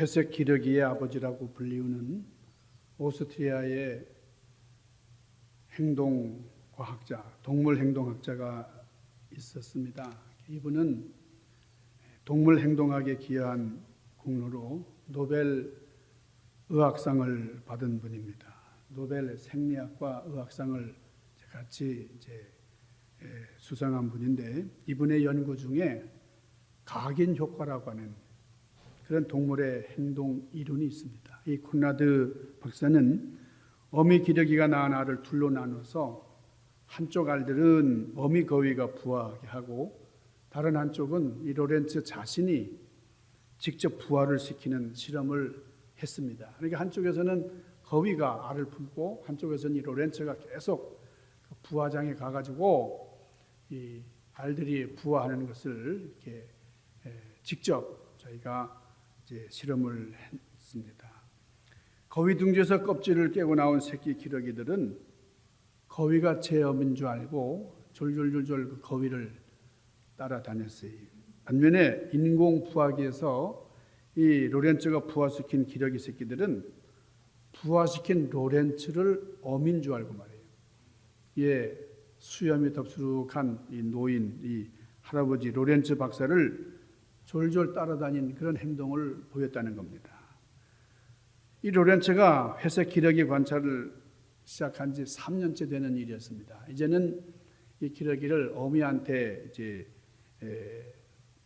회색 기러기의 아버지라고 불리우는 오스트리아의 행동과학자, 동물행동학자가 있었습니다. 이분은 동물행동학에 기여한 공로로 노벨 의학상을 받은 분입니다. 노벨 생리학과 의학상을 같이 수상한 분인데, 이분의 연구 중에 각인 효과라고 하는 그런 동물의 행동 이론이 있습니다. 이 콘라드 박사는 어미 기러기가 낳은 알을 둘로 나눠서 한쪽 알들은 어미 거위가 부화하게 하고, 다른 한쪽은 이 로렌츠 자신이 직접 부화를 시키는 실험을 했습니다. 그러니까 한쪽에서는 거위가 알을 품고, 한쪽에서는 이 로렌츠가 계속 부화장에 가가지고 이 알들이 부화하는 것을 이렇게 직접 저희가 실험을 했습니다. 거위 둥지에서 껍질을 깨고 나온 새끼 기러기들은 거위가 제 어미인 줄 알고 졸졸졸졸 그 거위를 따라다녔어요. 반면에 인공 부화기에서 이 로렌츠가 부화시킨 기러기 새끼들은 부화시킨 로렌츠를 어미인 줄 알고 말이에요. 예, 수염이 덥수룩한 이 노인, 이 할아버지 로렌츠 박사를 졸졸 따라다닌 그런 행동을 보였다는 겁니다. 이 로렌츠가 회색 기러기 관찰을 시작한 지 3년째 되는 일이었습니다. 이제는 이 기러기를 어미한테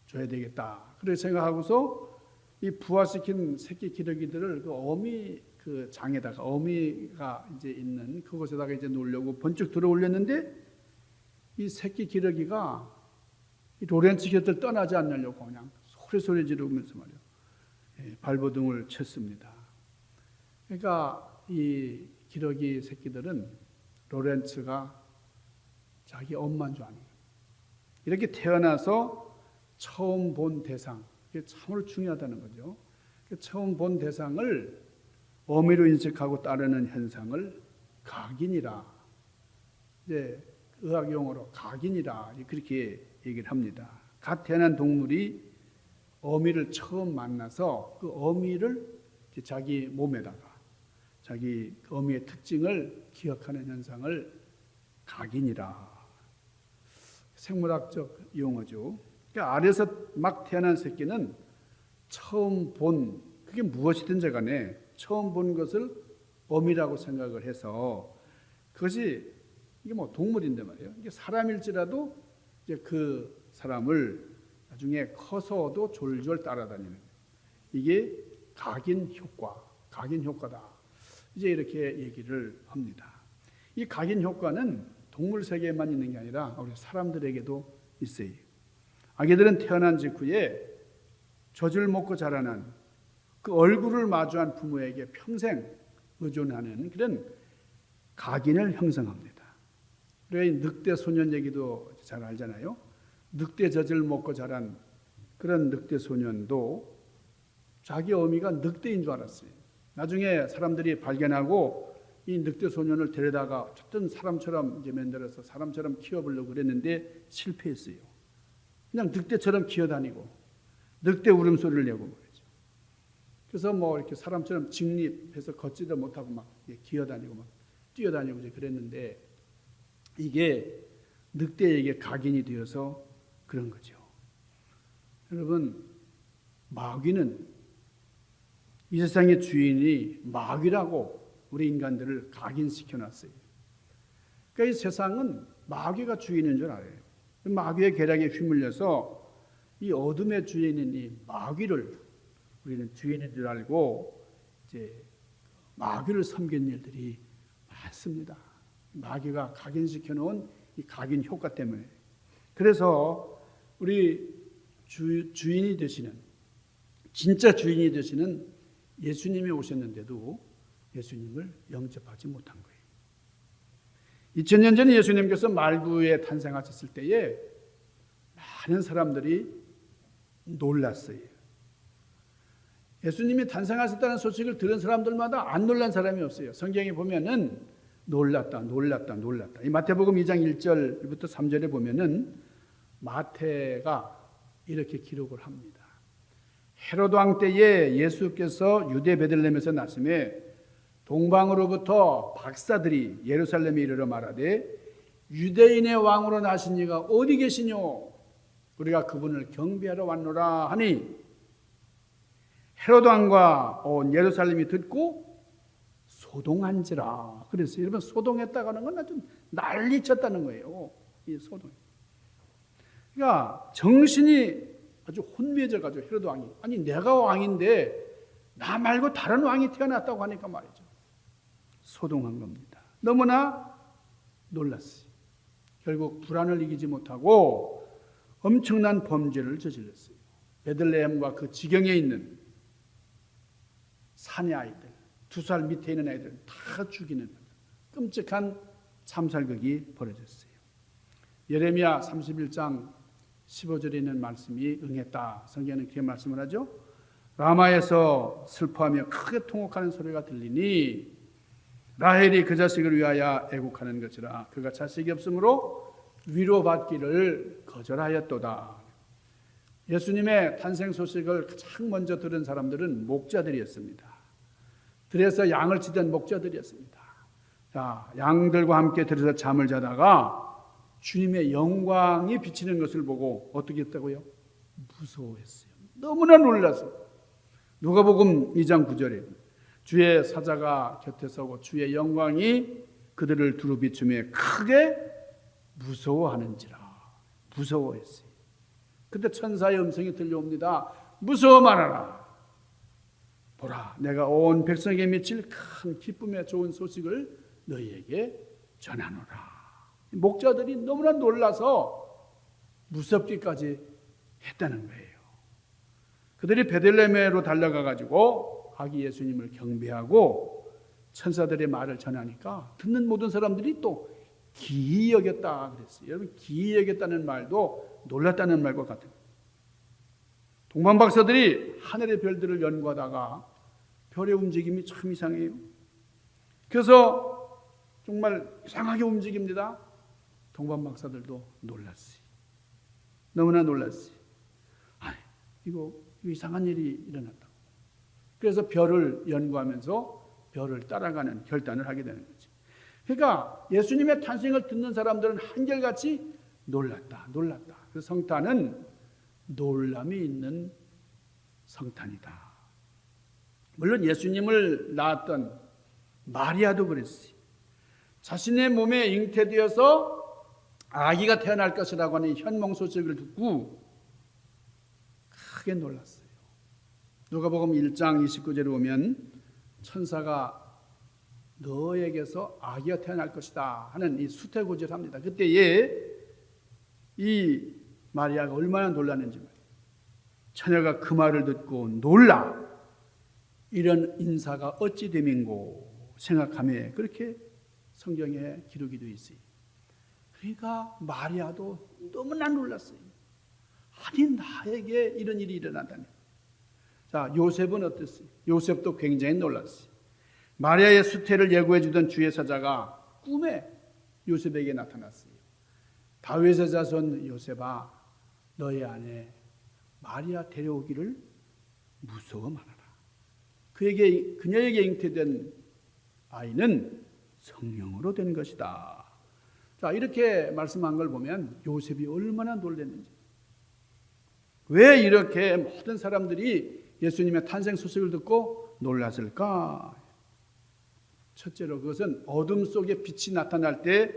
줘야 되겠다. 그렇게 생각하고서 이 부화시킨 새끼 기러기들을 그 어미 그 장에다가, 어미가 있는 그곳에다가 놓으려고 번쩍 들어 올렸는데, 이 새끼 기러기가 이 로렌츠 곁을 떠나지 않으려고 그냥 소리 지르면서 말이에요, 발버둥을 쳤습니다. 그러니까 이 기러기 새끼들은 로렌츠가 자기 엄마인 줄 아는 거예요. 이렇게 태어나서 처음 본 대상, 이게 참으로 중요하다는 거죠. 처음 본 대상을 어미로 인식하고 따르는 현상을 각인이라, 의학 용어로 각인이라 그렇게 얘기를 합니다. 갓 태어난 동물이 어미를 처음 만나서 그 어미를 자기 몸에다가 자기 어미의 특징을 기억하는 현상을 각인이라, 생물학적 용어죠. 그러니까 알에서 막 태어난 새끼는 처음 본, 그게 무엇이든지 간에 처음 본 것을 어미라고 생각을 해서, 그것이 이게 뭐 동물인데 말이에요. 이게 사람일지라도 이제 그 사람을 나중에 커서도 졸졸 따라다니는, 이게 각인 효과다. 이제 이렇게 얘기를 합니다. 이 각인 효과는 동물 세계에만 있는 게 아니라 우리 사람들에게도 있어요. 아기들은 태어난 직후에 젖을 먹고 자라난 그 얼굴을 마주한 부모에게 평생 의존하는 그런 각인을 형성합니다. 우리가 늑대 소년 얘기도 잘 알잖아요. 늑대 젖을 먹고 자란 그런 늑대 소년도 자기 어미가 늑대인 줄 알았어요. 나중에 사람들이 발견하고 이 늑대 소년을 데려다가 어쨌든 사람처럼 만들어서 사람처럼 키워보려고 그랬는데 실패했어요. 그냥 늑대처럼 기어다니고 늑대 울음소리를 내고 말이죠. 그래서 뭐 이렇게 사람처럼 직립해서 걷지도 못하고 막 기어다니고 막 뛰어다니고 그랬는데, 이게 늑대에게 각인이 되어서 그런 거죠. 여러분, 마귀는, 이 세상의 주인이 마귀라고 우리 인간들을 각인시켜 놨어요. 그러니까 이 세상은 마귀가 주인인 줄 알아요. 마귀의 계략에 휘말려서 이 어둠의 주인인 이 마귀를 우리는 주인인 줄 알고 이제 마귀를 섬긴 일들이 많습니다. 마귀가 각인시켜 놓은 이 각인 효과 때문에. 그래서 우리 주인이 되시는, 진짜 주인이 되시는 예수님이 오셨는데도 예수님을 영접하지 못한 거예요. 2000년 전에 예수님께서 말구에 탄생하셨을 때에 많은 사람들이 놀랐어요. 예수님이 탄생하셨다는 소식을 들은 사람들마다 안 놀란 사람이 없어요. 성경에 보면은 놀랐다. 이 마태복음 2장 1절부터 3절에 보면은 마태가 이렇게 기록을 합니다. 헤로드 왕 때에 예수께서 유대 베들레헴에서 나심에 동방으로부터 박사들이 예루살렘에 이르러 말하되 유대인의 왕으로 나신 이가 어디 계시뇨? 우리가 그분을 경배하러 왔노라 하니 헤로드 왕과 온 예루살렘이 듣고 소동한지라. 그래서 여러분, 소동했다고 하는 건 아주 난리쳤다는 거예요. 이 소동. 그러니까 정신이 아주 혼미해져가지고 헤로드 왕이, 아니 내가 왕인데 나 말고 다른 왕이 태어났다고 하니까 말이죠. 소동한 겁니다. 너무나 놀랐어요. 결국 불안을 이기지 못하고 엄청난 범죄를 저질렀어요. 베들레헴과 그 지경에 있는 산의 아이들, 2살 밑에 있는 아이들 다 죽이는 끔찍한 참살극이 벌어졌어요. 예레미야 31장 15절에 있는 말씀이 응했다. 성경은 그렇게 말씀을 하죠. 라마에서 슬퍼하며 크게 통곡하는 소리가 들리니 라헬이 그 자식을 위하여 애국하는 것이라. 그가 자식이 없으므로 위로받기를 거절하였도다. 예수님의 탄생 소식을 가장 먼저 들은 사람들은 목자들이었습니다. 들에서 양을 치던 목자들이었습니다. 자, 양들과 함께 들에서 잠을 자다가 주님의 영광이 비치는 것을 보고 어떻게 했다고요? 무서워했어요. 너무나 놀라서. 누가복음 2장 9절에 주의 사자가 곁에 서고 주의 영광이 그들을 두루 비추며 크게 무서워하는지라. 무서워했어요. 그때 천사의 음성이 들려옵니다. 무서워 말아라. 보라, 내가 온 백성에게 미칠 큰 기쁨의 좋은 소식을 너희에게 전하노라. 목자들이 너무나 놀라서 무섭기까지 했다는 거예요. 그들이 베들레헴으로 달려가 가지고 아기 예수님을 경배하고 천사들의 말을 전하니까 듣는 모든 사람들이 또 기이 여겼다 그랬어요. 여러분, 기이 여겼다는 말도 놀랐다는 말과 같은 거예요. 동방 박사들이 하늘의 별들을 연구하다가 별의 움직임이 참 이상해요. 그래서 정말 이상하게 움직입니다. 동방 박사들도 놀랐어요. 너무나 놀랐어요. 아니, 이거 이상한 일이 일어났다. 그래서 별을 연구하면서 별을 따라가는 결단을 하게 되는 거죠. 그러니까 예수님의 탄생을 듣는 사람들은 한결같이 놀랐다. 그래서 성탄은 놀람이 있는 성탄이다. 물론 예수님을 낳았던 마리아도 그랬어요. 자신의 몸에 잉태되어서 아기가 태어날 것이라고 하는 현몽 소식을 듣고 크게 놀랐어요. 누가복음 1장 29절에 보면 천사가 너에게서 아기가 태어날 것이다 하는 이 수태고지를 합니다. 그때에 이 마리아가 얼마나 놀랐는지 말이에요. 처녀가 그 말을 듣고 놀라 이런 인사가 어찌 됨인고 생각하며 그렇게 성경에 기록이 되어 있어요. 그러니까 마리아도 너무나 놀랐어요. 아니 나에게 이런 일이 일어난다니. 자, 요셉은 어땠어요? 요셉도 굉장히 놀랐어요. 마리아의 수태를 예고해 주던 주의 사자가 꿈에 요셉에게 나타났어요. 다윗의 자손 요셉아, 너의 아내 마리아 데려오기를 무서워 말아라. 그녀에게 잉태된 아이는 성령으로 된 것이다. 자, 이렇게 말씀한 걸 보면 요셉이 얼마나 놀랐는지. 왜 이렇게 모든 사람들이 예수님의 탄생 소식을 듣고 놀랐을까? 첫째로 그것은 어둠 속에 빛이 나타날 때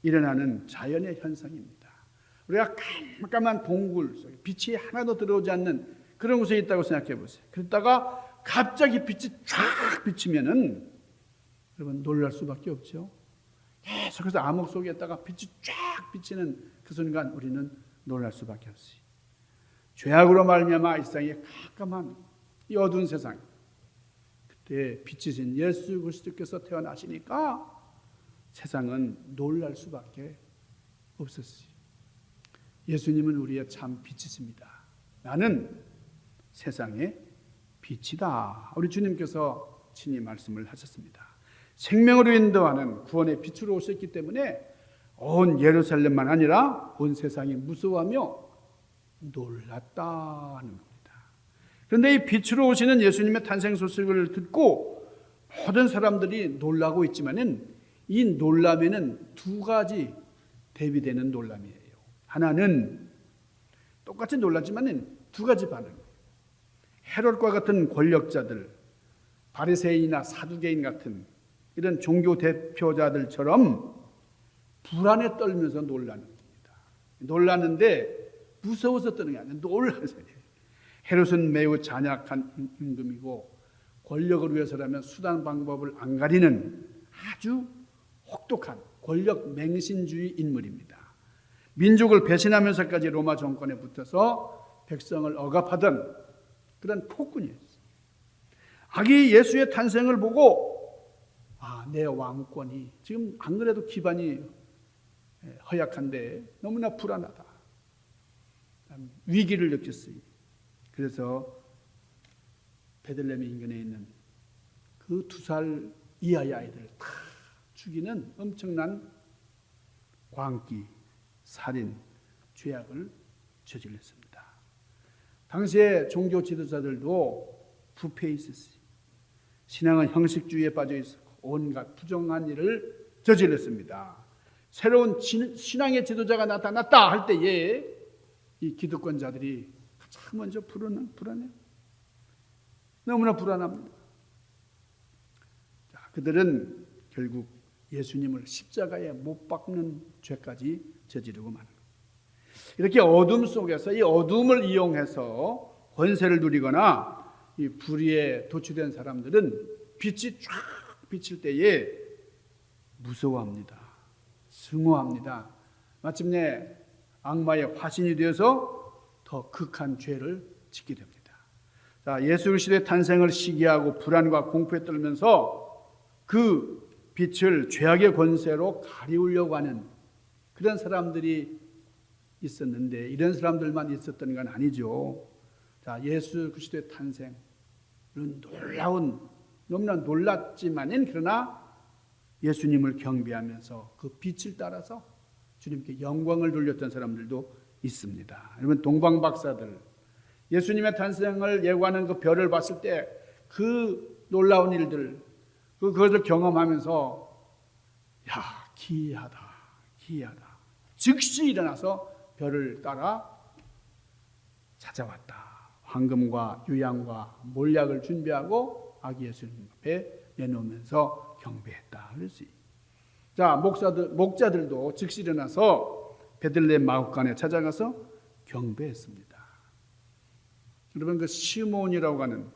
일어나는 자연의 현상입니다. 우리가 깜깜한 동굴 속에 빛이 하나도 들어오지 않는 그런 곳에 있다고 생각해 보세요. 그러다가 갑자기 빛이 쫙 비치면은 여러분 놀랄 수밖에 없죠. 계속해서 암흑 속에 있다가 빛이 쫙 비치는 그 순간 우리는 놀랄 수밖에 없어요. 죄악으로 말미암아 이 세상에 깜깜한 이 어두운 세상, 그때 빛이신 예수 그리스도께서 태어나시니까 세상은 놀랄 수밖에 없었어요. 예수님은 우리의 참 빛이십니다. 나는 세상의 빛이다. 우리 주님께서 친히 말씀을 하셨습니다. 생명으로 인도하는 구원의 빛으로 오셨기 때문에 온 예루살렘만 아니라 온 세상이 무서워하며 놀랐다는 겁니다. 그런데 이 빛으로 오시는 예수님의 탄생 소식을 듣고 모든 사람들이 놀라고 있지만은 이 놀람에는 두 가지 대비되는 놀람이에요. 하나는 똑같이 놀랐지만은 두 가지 반응. 헤롯과 같은 권력자들, 바리새인이나 사두개인 같은 이런 종교 대표자들처럼 불안에 떨면서 놀라는 겁니다. 놀라는데 무서워서 떠는 게 아니라 놀라서. 헤롯은 매우 잔약한 임금이고 권력을 위해서라면 수단 방법을 안 가리는 아주 혹독한 권력 맹신주의 인물입니다. 민족을 배신하면서까지 로마 정권에 붙어서 백성을 억압하던 그런 폭군이었어요. 아기 예수의 탄생을 보고 내 왕권이 지금 안 그래도 기반이 허약한데 너무나 불안하다. 위기를 느꼈어요. 그래서 베들레헴 인근에 있는 그 2살 이하의 아이들을 다 죽이는 엄청난 광기, 살인, 죄악을 저질렀습니다. 당시에 종교 지도자들도 부패해 있었어요. 신앙은 형식주의에 빠져 있었고 온갖 부정한 일을 저질렀습니다. 새로운 신앙의 지도자가 나타났다 할 때에 이 기득권자들이 가장 먼저 불안해요. 너무나 불안합니다. 그들은 결국 예수님을 십자가에 못 박는 죄까지 저지르고 마는 거예요. 이렇게 어둠 속에서 이 어둠을 이용해서 권세를 누리거나 이 불의에 도취된 사람들은 빛이 쫙 비칠 때에 무서워합니다. 증오합니다. 마침내 악마의 화신이 되어서 더 극한 죄를 짓게 됩니다. 자, 예수 그리스도의 탄생을 시기하고 불안과 공포에 떨면서 그 빛을 죄악의 권세로 가리우려고 하는 그런 사람들이 있었는데 이런 사람들만 있었던 건 아니죠. 자, 예수 그리스도의 탄생은 너무나 놀랐지만은 그러나 예수님을 경배하면서 그 빛을 따라서 주님께 영광을 돌렸던 사람들도 있습니다. 여러분 동방 박사들 예수님의 탄생을 예고하는 그 별을 봤을 때 그 놀라운 일들 그것을 경험하면서 기이하다. 즉시 일어나서 별을 따라 찾아왔다. 황금과 유향과 몰약을 준비하고 아기 예수님 앞에 내놓으면서 경배했다. 그랬어요. 자, 목자들도 즉시 일어나서 베들레헴 마구간에 찾아가서 경배했습니다. 여러분 그 시므온이라고 하는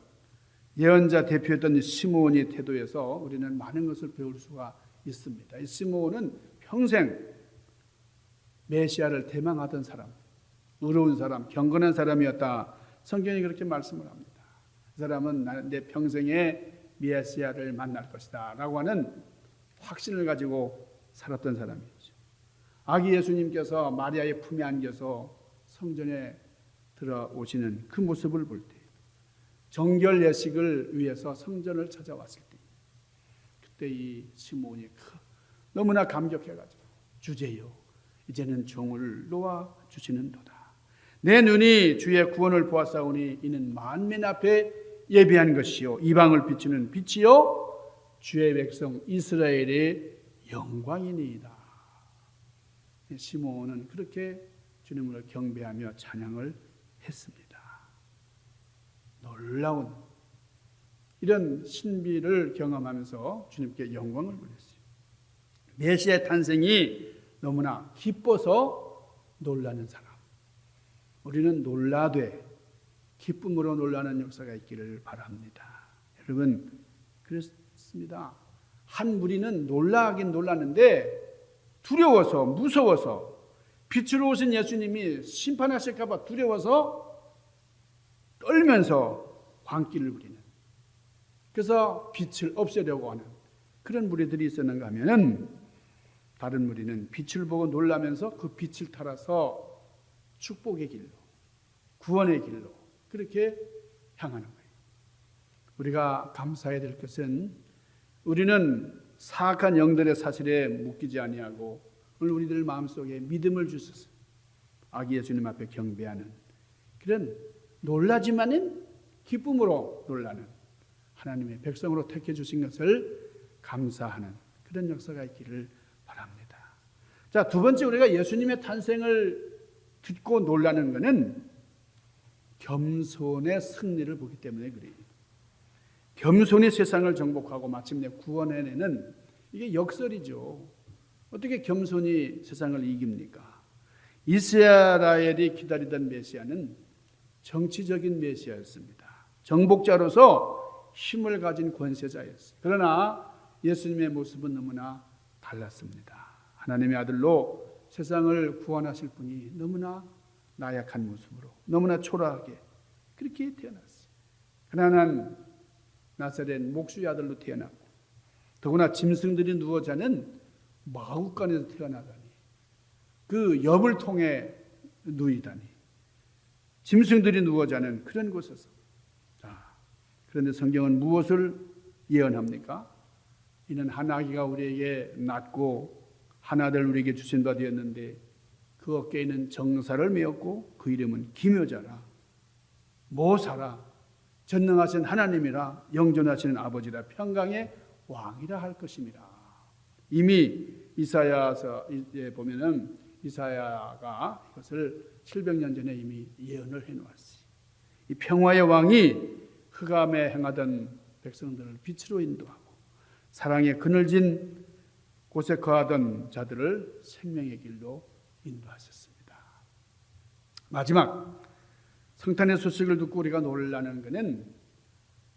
예언자 대표였던 시므온의 태도에서 우리는 많은 것을 배울 수가 있습니다. 이 시므온은 평생 메시아를 대망하던 사람, 의로운 사람, 경건한 사람이었다. 성경이 그렇게 말씀을 합니다. 그 사람은 내 평생에 메시아를 만날 것이다 라고 하는 확신을 가지고 살았던 사람이죠. 아기 예수님께서 마리아의 품에 안겨서 성전에 들어오시는 그 모습을 볼 때 정결 예식을 위해서 성전을 찾아왔을 때 그때 이 시므온이 너무나 감격해가지고 주제요 이제는 종을 놓아 주시는도다. 내 눈이 주의 구원을 보았사오니 이는 만민 앞에 예비한 것이요 이방을 비추는 빛이요 주의 백성 이스라엘의 영광이니이다. 시므온은 그렇게 주님을 경배하며 찬양을 했습니다. 놀라운 이런 신비를 경험하면서 주님께 영광을 돌렸어요. 메시아의 탄생이 너무나 기뻐서 놀라는 사람. 우리는 놀라되 기쁨으로 놀라는 역사가 있기를 바랍니다. 여러분 그렇습니다. 한 무리는 놀라긴 놀랐는데 두려워서 무서워서 빛으로 오신 예수님이 심판하실까 봐 두려워서 떨면서 광기를 부리는 그래서 빛을 없애려고 하는 그런 무리들이 있었는가 하면은 다른 무리는 빛을 보고 놀라면서 그 빛을 따라서 축복의 길로 구원의 길로 그렇게 향하는 거예요. 우리가 감사해야 될 것은 우리는 사악한 영들의 사실에 묶이지 아니하고 오늘 우리들 마음속에 믿음을 주셔서 아기 예수님 앞에 경배하는 그런 놀라지만은 기쁨으로 놀라는 하나님의 백성으로 택해 주신 것을 감사하는 그런 역사가 있기를 바랍니다. 자, 두 번째 우리가 예수님의 탄생을 듣고 놀라는 것은 겸손의 승리를 보기 때문에 그래요. 겸손히 세상을 정복하고 마침내 구원해내는 이게 역설이죠. 어떻게 겸손히 세상을 이깁니까? 이스라엘이 기다리던 메시아는 정치적인 메시아였습니다. 정복자로서 힘을 가진 권세자였어요. 그러나 예수님의 모습은 너무나 달랐습니다. 하나님의 아들로 세상을 구원하실 분이 너무나 나약한 모습으로 너무나 초라하게 그렇게 태어났어요. 가난한 나사렛 목수의 아들로 태어났고 더구나 짐승들이 누워 자는 마구간에서 태어나다니 그 엽을 통해 누이다니 짐승들이 누워 자는 그런 곳에서 그런데 성경은 무엇을 예언합니까? 이는 한 아기가 우리에게 낳고 한 아들 우리에게 주신 바 되었는데 그 어깨에는 정사를 메었고 그 이름은 기묘자라 모사라 전능하신 하나님이라 영존하시는 아버지라 평강의 왕이라 할 것입니다. 이미 이사야서에 보면은 이사야가 이것을 700년 전에 이미 예언을 해놓았어요. 이 평화의 왕이 흑암에 행하던 백성들을 빛으로 인도하고 사랑의 그늘진 곳에 거하던 자들을 생명의 길로 인도하셨습니다. 마지막 성탄의 소식을 듣고 우리가 놀라는 것은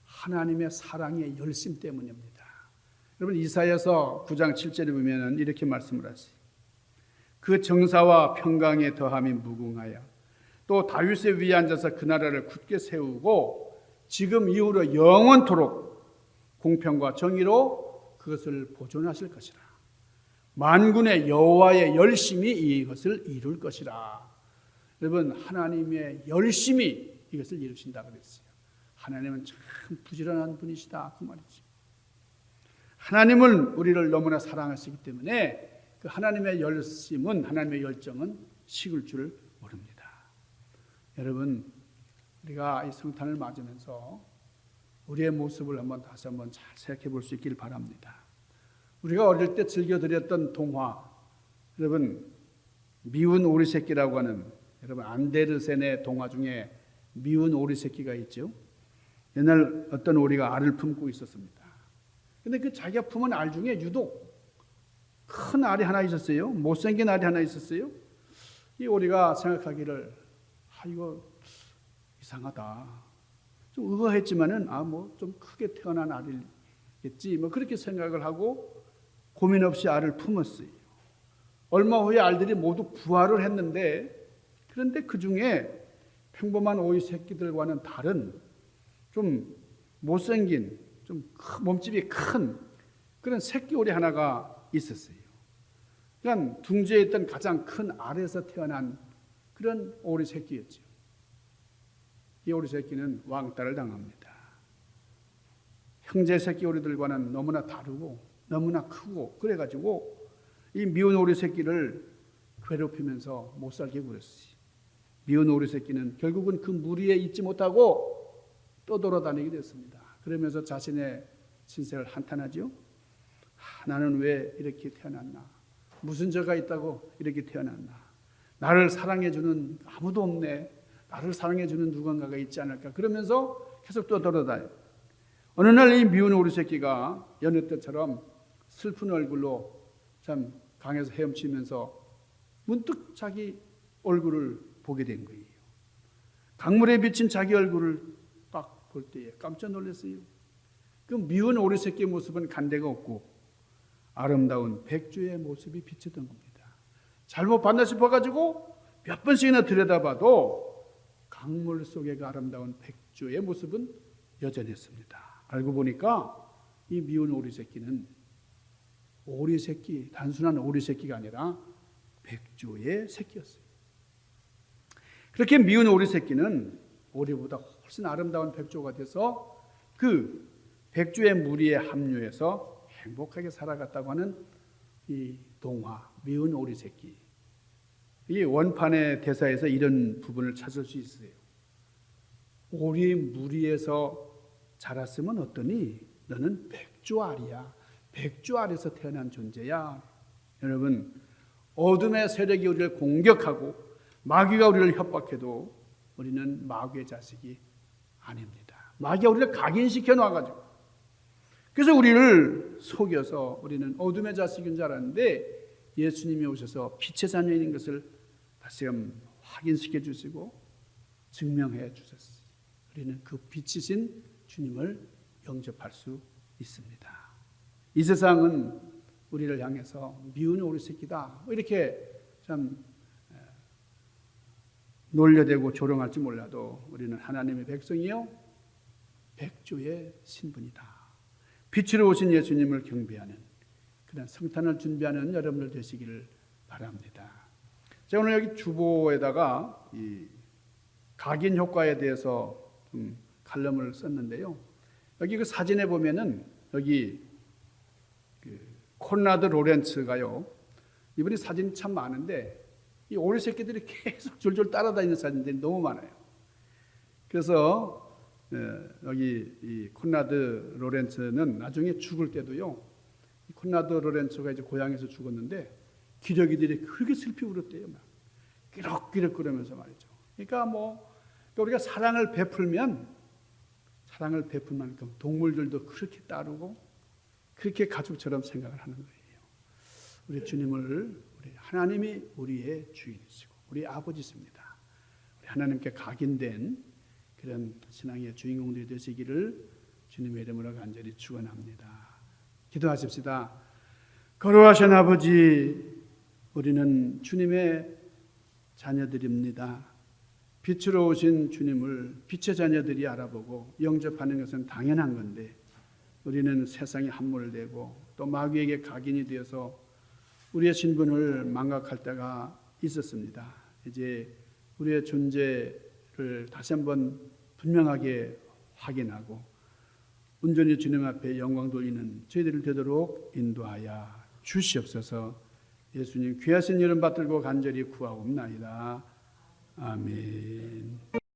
하나님의 사랑의 열심 때문입니다. 여러분 이사야서 9장 7절에 보면 이렇게 말씀을 하세요. 그 정사와 평강의 더함이 무궁하여 또 다윗의 위에 앉아서 그 나라를 굳게 세우고 지금 이후로 영원토록 공평과 정의로 그것을 보존하실 것이라. 만군의 여호와의 열심이 이것을 이룰 것이라. 여러분 하나님의 열심이 이것을 이루신다고 그랬어요. 하나님은 참 부지런한 분이시다 그 말이죠. 하나님은 우리를 너무나 사랑하시기 때문에 그 하나님의 열심은 하나님의 열정은 식을 줄 모릅니다. 여러분 우리가 이 성탄을 맞으면서 우리의 모습을 다시 한번 잘 생각해 볼 수 있기를 바랍니다. 우리가 어릴 때 즐겨 드렸던 동화, 여러분 미운 오리 새끼라고 하는 여러분 안데르센의 동화 중에 미운 오리 새끼가 있죠. 옛날 어떤 오리가 알을 품고 있었습니다. 근데 그 자기가 품은 알 중에 유독 큰 알이 하나 있었어요. 못생긴 알이 하나 있었어요. 이 오리가 생각하기를 이거 이상하다. 좀 의아했지만은 좀 크게 태어난 알이겠지. 그렇게 생각을 하고 고민 없이 알을 품었어요. 얼마 후에 알들이 모두 부화를 했는데 그런데 그 중에 평범한 오리 새끼들과는 다른 좀 못생긴 좀 몸집이 큰 그런 새끼 오리 하나가 있었어요. 그러니까 둥지에 있던 가장 큰 알에서 태어난 그런 오리 새끼였죠. 이 오리 새끼는 왕따를 당합니다. 형제 새끼 오리들과는 너무나 다르고 너무나 크고 그래가지고 이 미운 오리 새끼를 괴롭히면서 못 살게 굴었어요. 미운 오리 새끼는 결국은 그 무리에 있지 못하고 떠돌아다니게 됐습니다. 그러면서 자신의 신세를 한탄하죠. 나는 왜 이렇게 태어났나? 무슨 죄가 있다고 이렇게 태어났나? 나를 사랑해주는 아무도 없네. 나를 사랑해주는 누군가가 있지 않을까? 그러면서 계속 떠돌아다녀요. 어느 날 이 미운 오리 새끼가 여느 때처럼 슬픈 얼굴로 참 강에서 헤엄치면서 문득 자기 얼굴을 보게 된 거예요. 강물에 비친 자기 얼굴을 딱 볼 때에 깜짝 놀랐어요. 그 미운 오리 새끼의 모습은 간데가 없고 아름다운 백조의 모습이 비치던 겁니다. 잘못 봤나 싶어가지고 몇 번씩이나 들여다봐도 강물 속의 그 아름다운 백조의 모습은 여전했습니다. 알고 보니까 이 미운 오리 새끼는 오리 새끼, 단순한 오리 새끼가 아니라 백조의 새끼였어요. 그렇게 미운 오리 새끼는 오리보다 훨씬 아름다운 백조가 돼서 그 백조의 무리에 합류해서 행복하게 살아갔다고 하는 이 동화, 미운 오리 새끼. 이 원판의 대사에서 이런 부분을 찾을 수 있어요. 오리 무리에서 자랐으면 어떠니? 너는 백조알이야. 백조알에서 태어난 존재야. 여러분, 어둠의 세력이 우리를 공격하고 마귀가 우리를 협박해도 우리는 마귀의 자식이 아닙니다. 마귀가 우리를 각인시켜 놔가지고, 그래서 우리를 속여서 우리는 어둠의 자식인 줄 알았는데 예수님이 오셔서 빛의 자녀인 것을 다시금 확인시켜 주시고 증명해 주셨어요. 우리는 그 빛이신 주님을 영접할 수 있습니다. 이 세상은 우리를 향해서 미운 오리 새끼다 이렇게 참 놀려대고 조롱할지 몰라도 우리는 하나님의 백성이요 백조의 신분이다. 빛으로 오신 예수님을 경배하는 그런 성탄을 준비하는 여러분들 되시기를 바랍니다. 제가 오늘 여기 주보에다가 이 각인 효과에 대해서 좀 칼럼을 썼는데요. 여기 그 사진에 보면은 여기 그 콘라드 로렌츠가요. 이분이 사진이 참 많은데 이 오리 새끼들이 계속 줄줄 따라다니는 사진들이 너무 많아요. 그래서 여기 이 콘라드 로렌츠는 나중에 죽을 때도요. 콘라드 로렌츠가 이제 고향에서 죽었는데 기저귀들이 그렇게 슬피 울었대요. 막 끼럭끼럭 그러면서 말이죠. 그러니까 우리가 사랑을 베풀면 사랑을 베푼 만큼 동물들도 그렇게 따르고 그렇게 가족처럼 생각을 하는 거예요. 우리 주님을 우리 하나님이 우리의 주인이시고 우리 아버지십니다. 우리 하나님께 각인된 그런 신앙의 주인공들이 되시기를 주님의 이름으로 간절히 축원합니다. 기도하십시다. 거룩하신 아버지, 우리는 주님의 자녀들입니다. 빛으로 오신 주님을 빛의 자녀들이 알아보고 영접하는 것은 당연한 건데 우리는 세상에 함몰되고 또 마귀에게 각인이 되어서 우리의 신분을 망각할 때가 있었습니다. 이제 우리의 존재를 다시 한번 분명하게 확인하고 온전히 주님 앞에 영광 돌리는 저희들을 되도록 인도하여 주시옵소서. 예수님 귀하신 이름 받들고 간절히 구하옵나이다. 아멘.